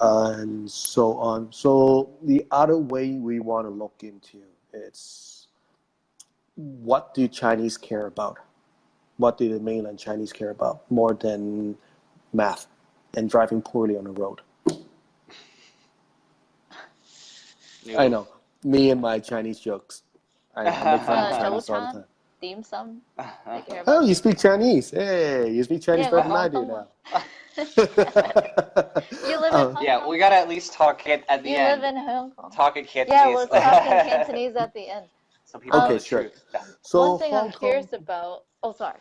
and so on. So the other way we want to look into it's, what do Chinese care about? What do the mainland Chinese care about more than math and driving poorly on the road? I know, me and my Chinese jokes. I make fun of Chinese all the time. Dim sum? They care Oh, about you dim speak sum? Chinese. Hey, you speak Chinese Yeah, better than I do 我广东 now. You live in Hong Yeah, Kong? we gotta at least talk at the You end. live in Hong Kong? Talk in Cantonese. Yeah, let's talk in Cantonese at the end. So people know Okay, the sure. truth. So One thing I'm Hong Kong. curious about. Oh, sorry.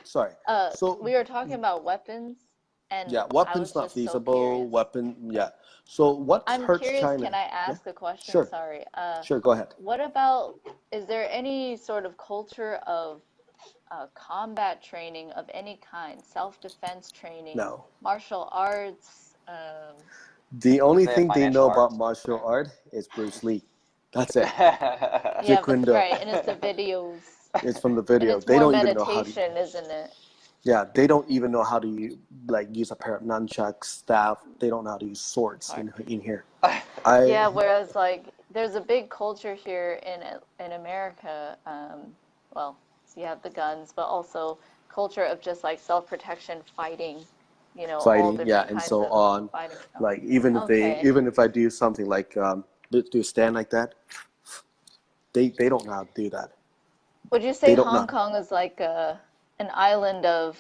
Sorry. So We were talking about weapons, and yeah, I was weapons not just so feasible. curious. Yeah. So what I'm hurts curious, China? can I Yeah. ask a question? Sure. Sorry. Sure. Go ahead. What about, is there any sort of culture of combat training of any kind, self-defense training, No. martial arts? The only They have thing they financial know about arts. martial art is Bruce Lee. That's it. Yeah, Jeet Kune Do. right, and it's the videos, It's from the and video. it's They more don't even know how to. meditation, isn't it? Yeah, they don't even know how to use a pair of nunchucks, staff. They don't know how to use swords in here. Yeah, whereas like there's a big culture here in America. Well, so you have the guns, but also culture of just like self-protection, fighting. You know, all fighting, yeah, different and kinds so of on. fighting stuff. Like Okay. even if I do something like do a stand like that, they don't know how to do that. Would you say They don't Hong know. Kong is like an island of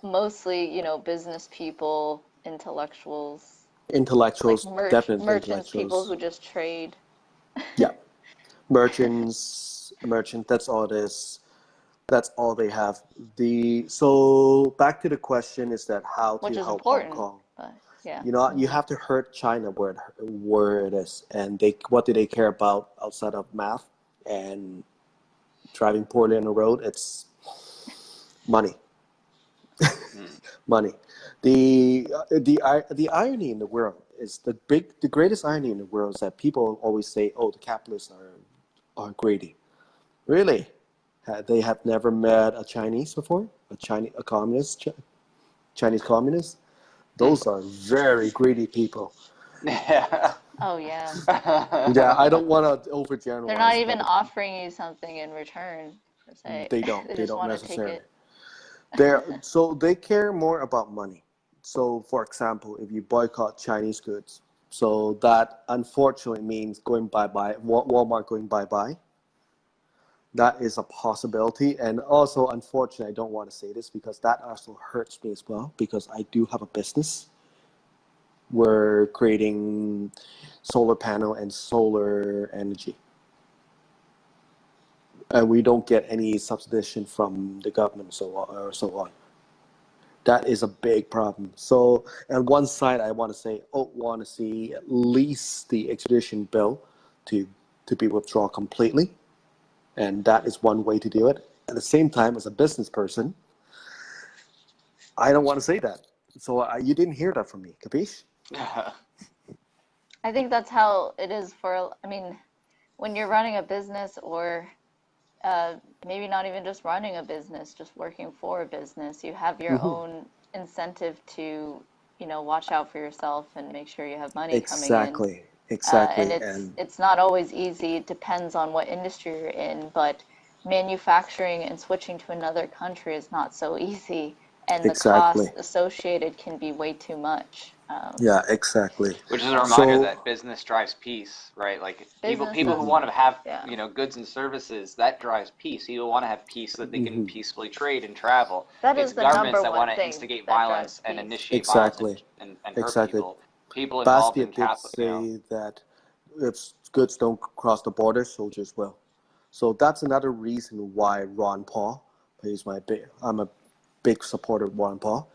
mostly, business people, intellectuals, like Intellectuals, definitely merchants, people intellectuals. who just trade, Yeah, merchant. That's all it is. That's all they have. So back to the question is that how which to is help Hong important. Kong. But yeah. You have to hurt China where it is, and what do they care about outside of math and driving poorly on the road? It's money. Money. The irony in the world is the greatest irony in the world is that people always say, "Oh, the capitalists are greedy." Really, they have never met a Chinese before, a communist, Chinese communist. Those are very greedy people. Yeah. Oh yeah. Yeah, I don't want to They're not overgeneralize, even but offering you something in return, per se. they don't. They They just don't want to take necessarily. it. So they care more about money. So, for example, if you boycott Chinese goods, so that unfortunately means going bye bye, Walmart going bye bye. That is a possibility, and also unfortunately, I don't want to say this because that also hurts me as well because I do have a business. We're creating solar panel and solar energy, and we don't get any subsidition from the government, so on. That is a big problem. So, on one side, I want to say, want to see at least the extradition bill to be withdrawn completely, and that is one way to do it. At the same time, as a business person, I don't want to say that. So you didn't hear that from me, capiche? I think that's how it is for, I mean, when you're running a business or maybe not even just running a business, just working for a business, you have your own incentive to, watch out for yourself and make sure you have money coming in. Exactly, And exactly, it's and it's not always easy. It depends on what industry you're in, but manufacturing and switching to another country is not so easy, and the exactly, cost associated can be way too much. yeah, exactly. Which is a reminder So that business drives peace, right? Like Business people who does, want to have, yeah. goods and services, that drives peace. People want to have peace so that they can mhm, peacefully trade and travel. That It's is the governments number that one want to thing instigate that drives violence and peace. initiate violence exactly, and hurt exactly. people. People involved Bastia in did capital, say that if goods don't cross the border, soldiers will. So that's another reason why Ron Paul, I'm a big supporter of Ron Paul.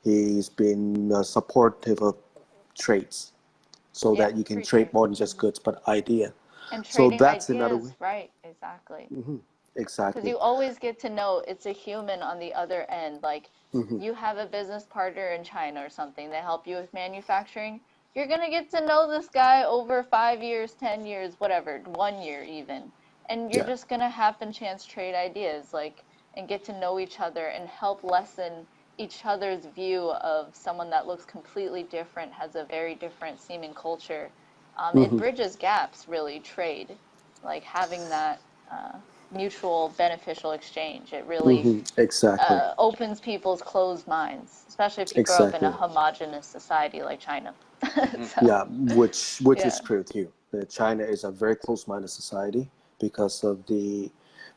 He's been supportive of trades so Yeah, that you can free trade trade. more than just goods, but idea. And So trading that's another way. ideas, right, exactly. Because Exactly. you always get to know it's a human on the other end. Like, Hmm. you have a business partner in China or something, they help you with manufacturing. You're going to get to know this guy over 5 years, 10 years, whatever, 1 year even. And you're Yeah. just going to happen chance trade ideas, like, and get to know each other and help lessen each other's view of someone that looks completely different, has a very different seeming culture. It Hmm. bridges gaps, really, trade, like having that mutual beneficial exchange. It really Hmm. Exactly. opens people's closed minds, especially if you grow up in a Exactly. homogenous society like China. So, Yeah, which is yeah, true too. China is a very close-minded society because of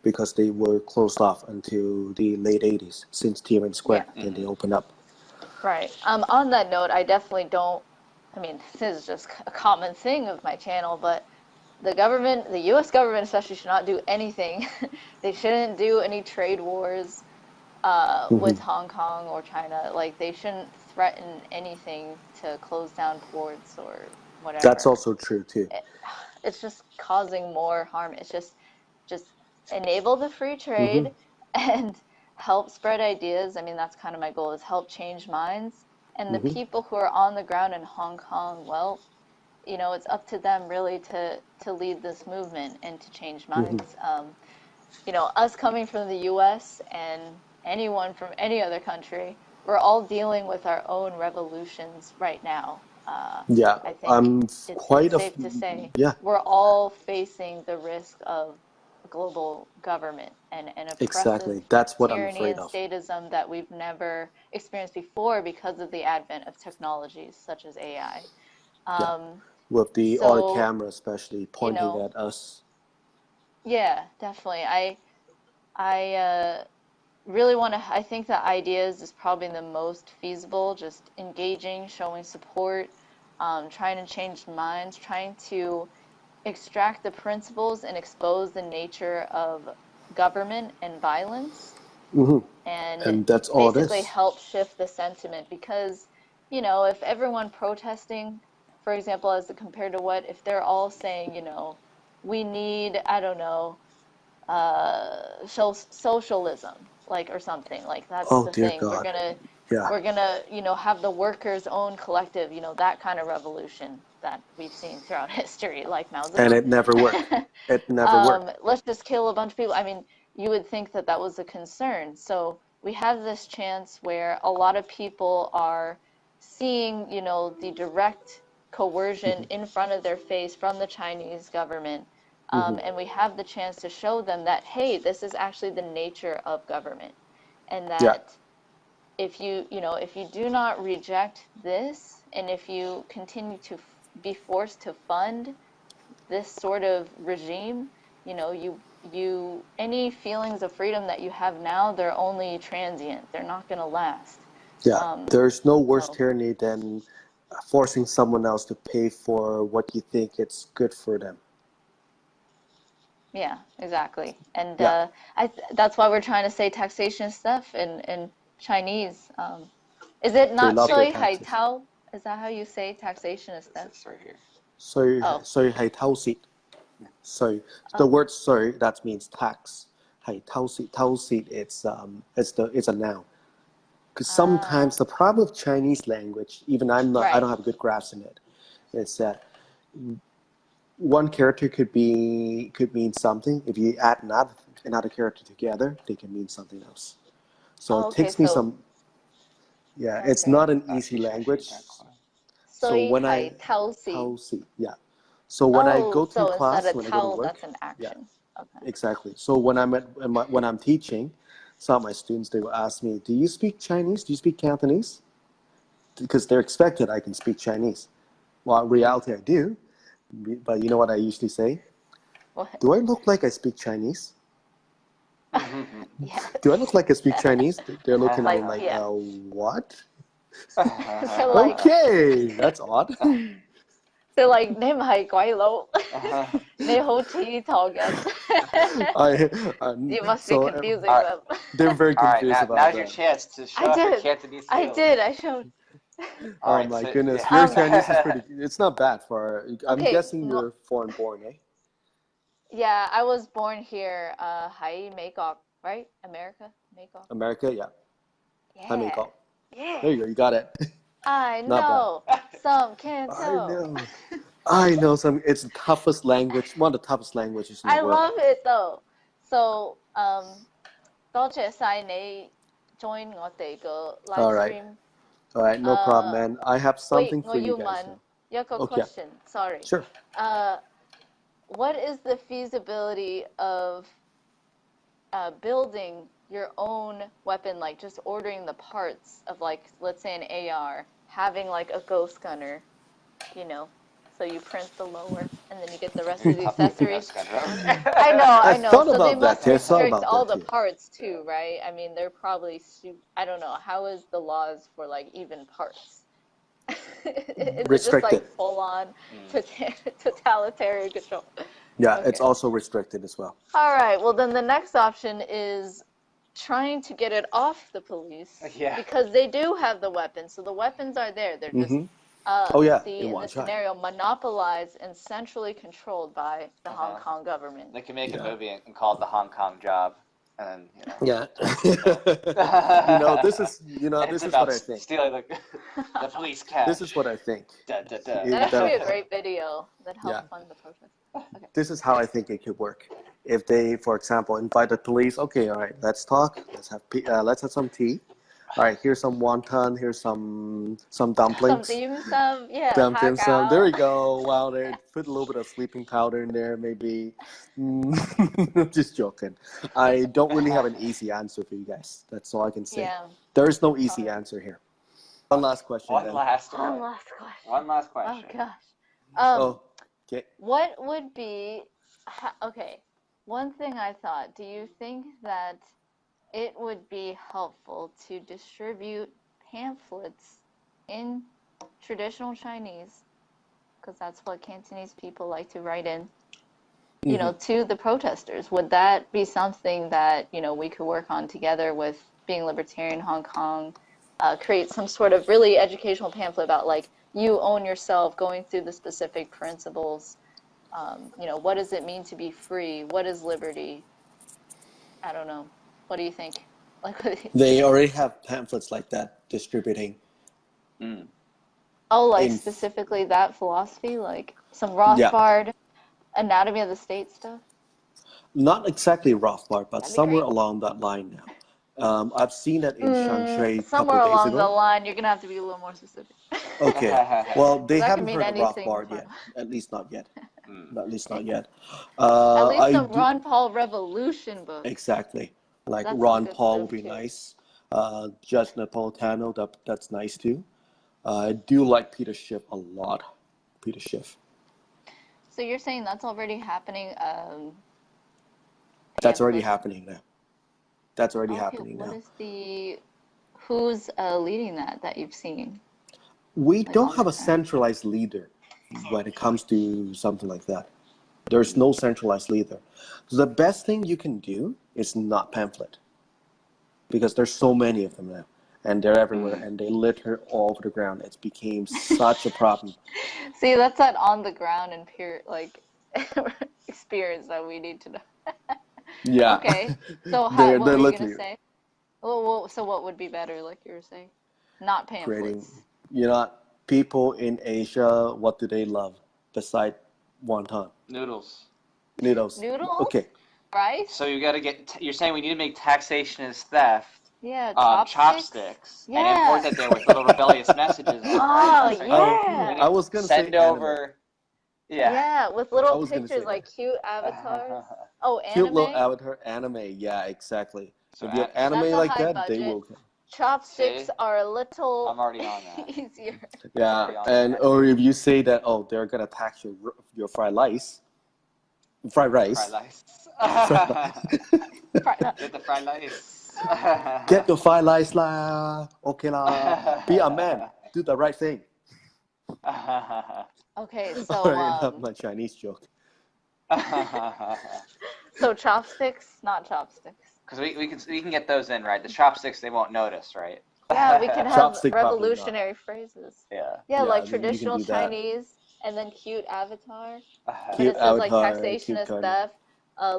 because they were closed off until the late 80s since Tiananmen yeah, Square. Then they opened up. right. On that note, I definitely don't. I mean, this is just a common thing of my channel, but the government, the U.S. government especially, should not do anything. They shouldn't do any trade wars with Hmm. Hong Kong or China. Like, they shouldn't threaten anything to close down ports or That's whatever. also true too. It, it's just causing more harm. It's just enable the free Hmm. trade and help spread ideas. I mean, that's kind of my goal, is help change minds. And the Hmm. people who are on the ground in Hong Kong, well, it's up to them really to lead this movement and to change Hmm. minds. Us coming from the U.S. and anyone from any other country, we're all dealing with our own revolutions right now. Yeah, I think I'm it's quite a safe to say yeah, we're all facing the risk of global government and an oppressive exactly. That's what I'm tyranny afraid and of. statism that we've never experienced before because of the advent of technologies such as AI. Yeah, Um, with all the so, camera especially you pointing know, at us. yeah, definitely. I really want to, I think that ideas is probably the most feasible, just engaging, showing support, trying to change minds, trying to extract the principles and expose the nature of government and violence, Hmm. and And that's all basically this. help shift the sentiment. Because, if everyone protesting, for example, as compared to what, if they're all saying, we need, I don't know, socialism, like, or something like, that's Oh the dear thing. We're God. gonna Yeah. We're gonna, have the workers' own collective, that kind of revolution that we've seen throughout history, like Mao And Zedong. it never worked. It never worked. Let's just kill a bunch of people. I mean, you would think that that was a concern. So we have this chance where a lot of people are seeing, the direct coercion in front of their face from the Chinese government. And we have the chance to show them that, hey, this is actually the nature of government. And Yeah. that if you do not reject this, and if you continue to be forced to fund this sort of regime, you any feelings of freedom that you have now, they're only transient. They're not going to last. Yeah. There's no worse So tyranny than forcing someone else to pay for what you think it's good for them. yeah, exactly. And Yeah. that's why we're trying to say taxation stuff in Chinese. Is it They not love their sui hai taxes. tao? Is that how you say taxation is stuff? It's right here. Oh, 所以係偷竊. So the word 稅 that means tax. 係偷竊. 偷竊 it's a noun. Because sometimes the problem with Chinese language, even I right. don't have a good grasp in it. It's that one character could mean something. If you add another character together, they can mean something else. So Oh, it takes me some. Yeah, it's okay. not an easy language. So Sui when hai I tao si. 偷竊, yeah. So when I go to so class, instead of when I go to tao, work, that's an action. Okay. exactly. So when I'm teaching, some of my students, they will ask me, "Do you speak Chinese? Do you speak Cantonese?" Because they're expected I can speak Chinese. Well, in reality, I do. But you know what I usually say? What? Do I look like I speak Chinese? Yes. Do I look like I speak Chinese? They're looking at me Like, like, yeah. What? They're like, Okay, that's odd. they're like, 你唔係鬼佬，你好似唐人。You must be So confusing Alright. them. they're very All right, confused about now's your that. chance to show I off your did. Cantonese I skills. did. I showed. All Oh right, my so- goodness, yeah. your Chinese is pretty. It's not bad for. I'm Okay, guessing no- you're foreign born, eh? Yeah, I was born here, Hawaii, Makok, right? America, Makok. America, yeah. Yeah. Hi, Miko. Yeah. There you go. You got it. I Not know. Some can't I tell. know. I know some. It's the toughest language. One of the toughest languages in the I world. love it though. So, 多謝晒你 join 我哋個 live All right. stream. All right, no problem, man. I have something Wait, for you 我要 guys. 問一個 Okay. question. Sorry. Sure. What is the feasibility of building your own weapon, like just ordering the parts of, like, let's say an AR, having like a ghost gunner, so you print the lower and then you get the rest of the accessories. I know. thought So they about must that, too. I thought restrict about all that, the too. parts too, right? I mean, they're probably I don't know. How is the laws for like even parts? Is it just Restricted. like full on totalitarian control? Yeah, Okay. it's also restricted as well. All right. Well, then the next option is trying to get it off the police. Yeah. Because they do have the weapons. So the weapons are there. They're just, Oh, yeah, in in one this shot. scenario, monopolized and centrally controlled by the Hong Kong government. They can make a Yeah. movie and call it the Hong Kong Job, and Yeah. This is it's what about I think. stealing the police cash. This is what I think. Da, da, da. That'd actually be a great video that helped Yeah. fund the protest. Okay. This is how I think it could work. If they, for example, invite the police, okay, all right, let's talk. Let's have some tea. All right, here's some wonton. Here's some dumplings. Some dim sum, yeah. Dim sum. There hakao. we go. Wow, they put a little bit of sleeping powder in there, maybe. I'm just joking. I don't really have an easy answer for you guys. That's all I can say. Yeah. There is no easy answer here. One last question. One then. last One one. last question. One last Oh question. gosh. Okay. What would be okay? One thing I thought. Do you think that it would be helpful to distribute pamphlets in traditional Chinese, because that's what Cantonese people like to write in, to the protesters? Would that be something that, we could work on together with Being Libertarian Hong Kong, create some sort of really educational pamphlet about, like, you own yourself, going through the specific principles, what does it mean to be free? What is liberty? I don't know. What do you think? Like, They already have pamphlets like that distributing. Mm. oh, like In specifically that philosophy, like some yeah, Rothbard anatomy of the state stuff. not exactly Rothbard, but That'd be somewhere great. along that line now. I've seen that in Shanghai a couple Somewhere days along the ago. line, you're gonna have to be a little more specific. Okay, well, they That can haven't mean heard of anything Rothbard from, yet, at least not yet. Mm. At least not yet. at least I the do Ron Paul Revolution books. exactly like That's some Ron good Paul stuff would be too. nice. Judge Napolitano, that's nice too. I do like Peter Schiff a lot. Peter Schiff. So you're saying that's already happening? That's already Pamphlets. happening now. That's already Okay, happening what now. is who's leading that you've seen, We like don't on the have a ground? centralized leader when it comes to something like that. There's no centralized leader. So the best thing you can do is not pamphlet because there's so many of them now and they're everywhere and they litter all over the ground. It's became such a problem. See, that's that on the ground and peer like experience that we need to know. Yeah. Okay, so they're what were you gonna literally say? Well, so what would be better, like you were saying? Not creating, pamphlets. people in Asia, what do they love beside wonton? Noodles. Noodles. Noodles? Okay. Rice? So you got to get. You're saying we need to make taxation as theft. Yeah, Chopsticks, and Yeah. import that there with little rebellious messages. Oh, Right? That's right. yeah. We I need was to gonna say send anime. over. Yeah. Yeah, with I little was gonna say pictures, that. like cute avatars. Oh, Cute little anime? avatar anime. Yeah, exactly. So If you have anime That's a like high that, they budget. will. Chopsticks see, are a little I'm already on that. easier. Yeah, already on and that. or if you say that, oh, they're gonna tax your fried rice, fried Fried rice, rice. fried rice. Get the fried rice. Get your fried rice lah. Okay lah. Be a man. Do the right thing. Okay, Alright, enough my Chinese joke. so chopsticks, not chopsticks. Because we can get those in, right? The chopsticks, they won't notice, right? Yeah, we can have Chopstick probably not. revolutionary phrases. Yeah. Yeah, like you can traditional do that. Chinese and then cute avatar. But Cute it says like avatar, taxation cute is card. theft,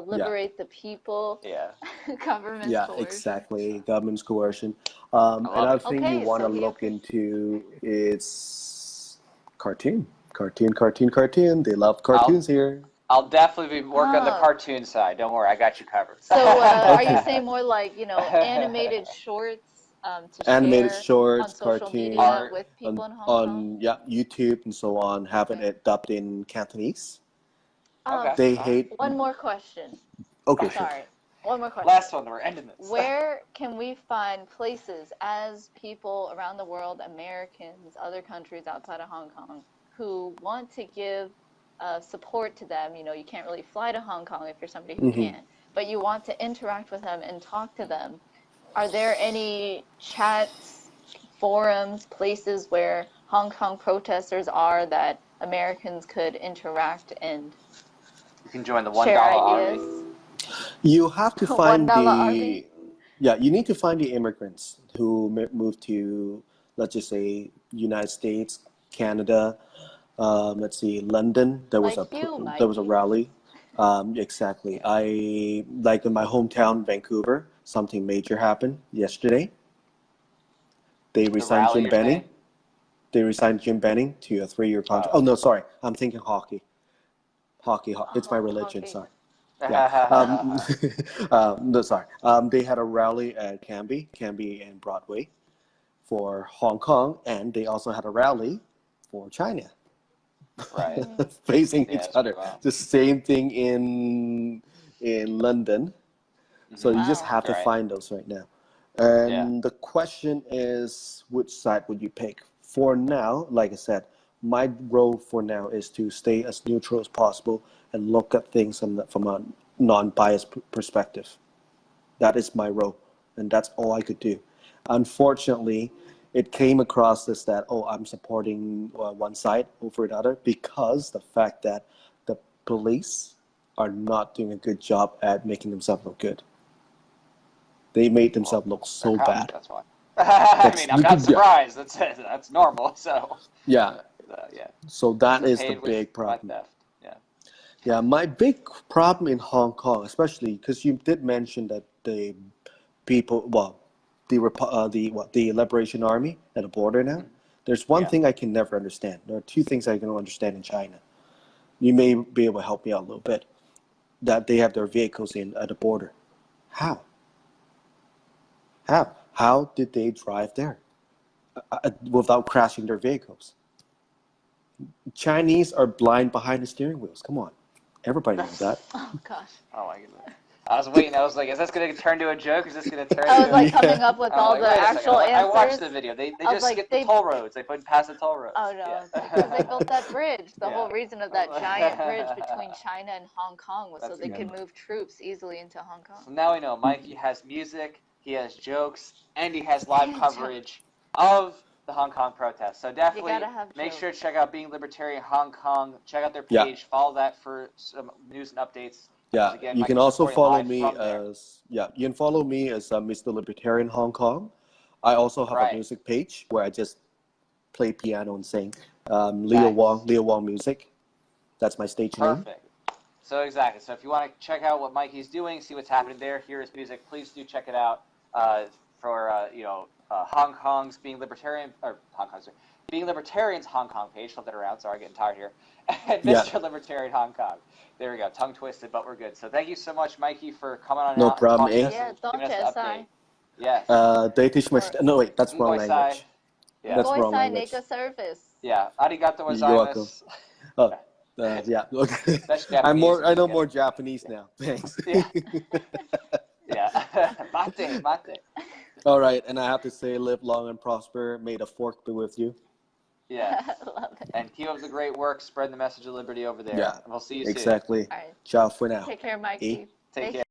liberate the people, Yeah. government Yeah, coercion. exactly. Government's coercion. love Another it. thing you Okay, want to so we look have into is cartoon. Cartoon. They love cartoons here. I'll definitely be working on the Ah. cartoon side. Don't worry, I got you covered. So are you Okay. saying more like, animated shorts to Animated share on shorts, social cartoon, media Art. with people in Hong Kong? on YouTube and so on, having Okay. it dubbed in Cantonese. Okay. They All right. hate. One more question. Okay, sure. Sorry. One more question. Last one, we're ending this. Where can we find places as people around the world, Americans, other countries outside of Hong Kong, who want to give support to them? You can't really fly to Hong Kong if you're somebody who can't, but you want to interact with them and talk to them. Are there any chats, forums, places where Hong Kong protesters are that Americans could interact and You can join the $1 share army. ideas? You have to find $1 army? you need to find the immigrants who moved to, let's just say, United States, Canada, let's see, London. There was Like you, there was a Mikey. rally. Exactly. I like in my hometown, Vancouver. Something major happened yesterday. They resigned rally, Jim you're Benning. saying? They resigned Jim Benning to a 3-year contract. Oh no, sorry, I'm thinking hockey. Hockey. It's my religion. Hockey. Sorry. Yeah. No, sorry. They had a rally at Canby and Broadway for Hong Kong, and they also had a rally for China, Right. facing Yeah, each that's other. pretty wild. The same thing in London. So you just Wow. have to Right. find those right now. And the question is, which side would you pick? For now, like I said, my role for now is to stay as neutral as possible and look at things from a non-biased perspective. That is my role, and that's all I could do. Unfortunately, it came across as that, oh, I'm supporting one side over another because the fact that the police are not doing a good job at making themselves look good. They made themselves look so They're bad. That's why. I mean, I'm not Yeah. surprised. That's normal. So Yeah. yeah. So that They're is the paid with big by problem. theft. Yeah. Yeah, my big problem in Hong Kong, especially because you did mention that the people, well, the Liberation Army at the border now. There's one Yeah. thing I can never understand. There are two things I can understand in China. You may be able to help me out a little bit. That they have their vehicles in at the border. How? How did they drive there without crashing their vehicles? Chinese are blind behind the steering wheels. Come on, everybody knows that. Oh gosh. Oh my goodness. I was waiting. I was like, is this going to turn to a joke? Is this going to turn I was to like Yeah. coming up with I'm all like, the wait a second. actual I watched answers. the video. They I was just like, skipped they- the toll roads. They put past the toll roads. Oh no, Yeah. because they built that bridge. The Yeah. whole reason of that giant bridge between China and Hong Kong was so That's they good. could move troops easily into Hong Kong. So now we know Mikey has music, he has jokes, and he has live And coverage of the Hong Kong protests. So definitely gotta have make jokes. sure to check out Being Libertarian Hong Kong. Check out their Yeah. page. Follow that for some news and updates. Yeah, Again, you Mike can is also reporting follow live me from there. as you can follow me as Mr. Libertarian Hong Kong. I also have Right. a music page where I just play piano and sing. Leo Nice. Wong Music. That's my stage name. Perfect. So exactly. So if you want to check out what Mikey's doing, see what's happening there, hear his music, please do check it out. For Hong Kong's Being Libertarian Being Libertarian's Hong Kong page. Flip that around. Sorry, getting tired here. And Yeah. Mr. Libertarian Hong Kong. There we go. Tongue twisted, but we're good. So thank you so much, Mikey, for coming on No out problem, and talking eh? to us Yeah, and don't giving us you the say. update. Yes. They teach my no wait, that's wrong Ngoy sai. language. Yeah. That's wrong Voice sign language. make a service. Yeah. Arigato You're welcome. gozaimasu. Oh, yeah. Okay. That's I Japanese. know more Japanese now. Thanks. Yeah. Yeah. Mate. All right, and I have to say, live long and prosper. May the fork be with you. Yeah. Love it. And keep up the great work. Spread the message of liberty over there. Yeah, And we'll see you soon. exactly. All right. Ciao for now. Take care, Mikey. Take care.